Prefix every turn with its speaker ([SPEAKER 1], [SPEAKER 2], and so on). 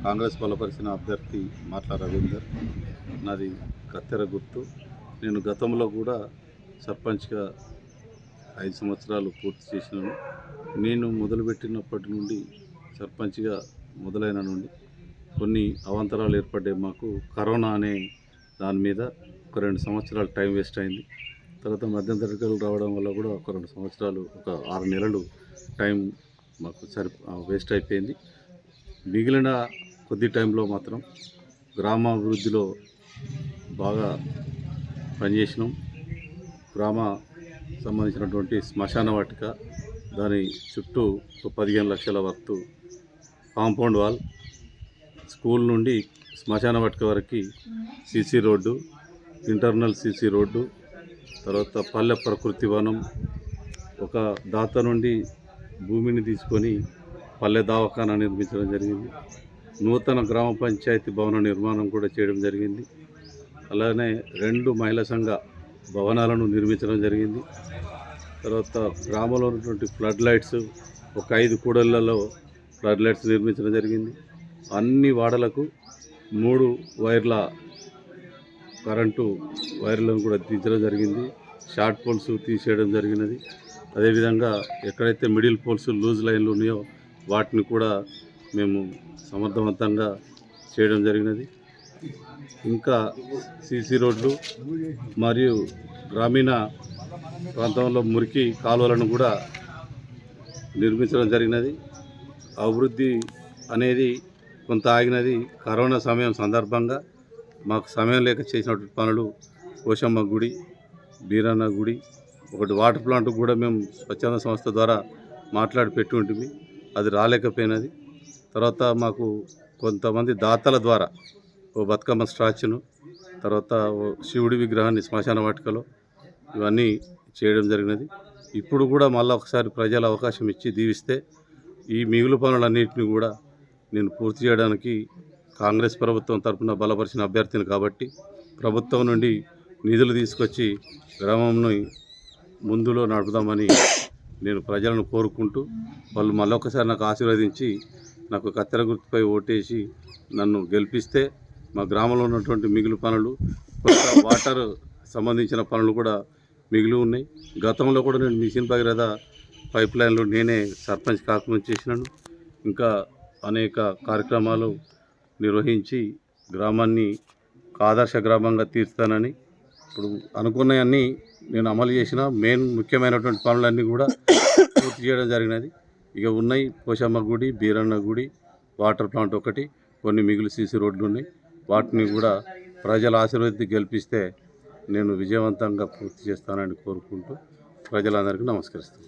[SPEAKER 1] కాంగ్రెస్ బలపరిచిన అభ్యర్థి మాట్ల రవీందర్. నాది కత్తెర గుర్తు. నేను గతంలో కూడా సర్పంచ్గా 5 సంవత్సరాలు పూర్తి చేసినాను. నేను మొదలుపెట్టినప్పటి నుండి సర్పంచ్గా మొదలైన నుండి కొన్ని అవాంతరాలు ఏర్పడ్డాయి. మాకు కరోనా అనే దాని మీద ఒక 2 సంవత్సరాలు టైం వేస్ట్ అయింది. తర్వాత మధ్యంతరికలు రావడం వల్ల కూడా ఒక 2 సంవత్సరాలు, ఒక 6 నెలలు టైం మాకు వేస్ట్ అయిపోయింది. మిగిలిన కొద్ది టైంలో మాత్రం గ్రామాభివృద్ధిలో బాగా పనిచేసినాం. గ్రామ సంబంధించినటువంటి శ్మశాన వాటిక, దాని చుట్టూ 15 లక్షల వర్తు కాంపౌండ్ వాల్, స్కూల్ నుండి శ్మశాన వాటిక వరకు CC road, internal CC road, తర్వాత పల్లె ప్రకృతి వనం, ఒక దాత నుండి భూమిని తీసుకొని పల్లె దవాఖానా నిర్మించడం జరిగింది. నూతన గ్రామ పంచాయతీ భవన నిర్మాణం కూడా చేయడం జరిగింది. అలానే 2 మహిళా సంఘ భవనాలను నిర్మించడం జరిగింది. తర్వాత గ్రామంలో ఉన్నటువంటి ఫ్లడ్ లైట్స్, ఒక 5 కూడళ్లలో ఫ్లడ్ లైట్స్ నిర్మించడం జరిగింది. అన్ని వాడలకు 3 వైర్ల కరెంటు వైర్లను కూడా తీర్చడం జరిగింది. షార్ట్ పోల్స్ తీసేయడం జరిగినది. అదేవిధంగా ఎక్కడైతే మిడిల్ పోల్స్, లూజ్ లైన్లు ఉన్నాయో వాటిని కూడా మేము సమర్థవంతంగా చేయడం జరిగినది. ఇంకా సీసీ రోడ్లు మరియు గ్రామీణ ప్రాంతంలో మురికి కాలువలను కూడా నిర్మించడం జరిగినది. అభివృద్ధి అనేది కొంత ఆగినది. కరోనా సమయం సందర్భంగా మాకు సమయం లేక చేసినటువంటి పనులు పోషమ్మ గుడి, బీరన్న గుడి, ఒకటి వాటర్ ప్లాంట్ కూడా మేము స్వచ్ఛంద సంస్థ ద్వారా మాట్లాడి పెట్టి ఉంటుంది, అది రాలేకపోయినది. తర్వాత మాకు కొంతమంది దాతల ద్వారా ఓ బతుకమ్మ స్టాచ్యూను, తర్వాత శివుడి విగ్రహాన్ని శ్మశాన వాటికలో ఇవన్నీ చేయడం జరిగినది. ఇప్పుడు కూడా మళ్ళీ ఒకసారి ప్రజల అవకాశం ఇచ్చి దీవిస్తే ఈ మిగులు పనులన్నింటినీ కూడా నేను పూర్తి చేయడానికి కాంగ్రెస్ ప్రభుత్వం తరఫున బలపరిచిన అభ్యర్థిని కాబట్టి ప్రభుత్వం నుండి నిధులు తీసుకొచ్చి గ్రామంను ముందులో నడుపుదామని నేను ప్రజలను కోరుకుంటూ, వాళ్ళు మళ్ళొకసారి నాకు ఆశీర్వదించి నాకు కత్తెర గుర్తుపై ఓటేసి నన్ను గెలిపిస్తే మా గ్రామంలో ఉన్నటువంటి మిగులు పనులు, కొత్త వాటర్ సంబంధించిన పనులు కూడా మిగిలి ఉన్నాయి. గతంలో కూడా నేను మిషన్ భగీరథ పైప్ లైన్లు నేనే సర్పంచ్ కాకముందు చేసినాను. ఇంకా అనేక కార్యక్రమాలు నిర్వహించి గ్రామాన్ని ఆదర్శ గ్రామంగా తీర్చుతానని, ఇప్పుడు అనుకున్నవన్నీ నేను అమలు చేసిన ముఖ్యమైనటువంటి పనులన్నీ కూడా పూర్తి చేయడం జరిగినది. ఇక ఉన్నాయి పోషమ్మ గుడి, బీరన్న గుడి, వాటర్ ప్లాంట్ ఒకటి, కొన్ని మిగులు సీసీ రోడ్లు ఉన్నాయి. వాటిని కూడా ప్రజల ఆశీర్వాదాన్ని గెలిపిస్తే నేను విజయవంతంగా పూర్తి చేస్తానని కోరుకుంటూ ప్రజలందరికీ నమస్కరిస్తాను.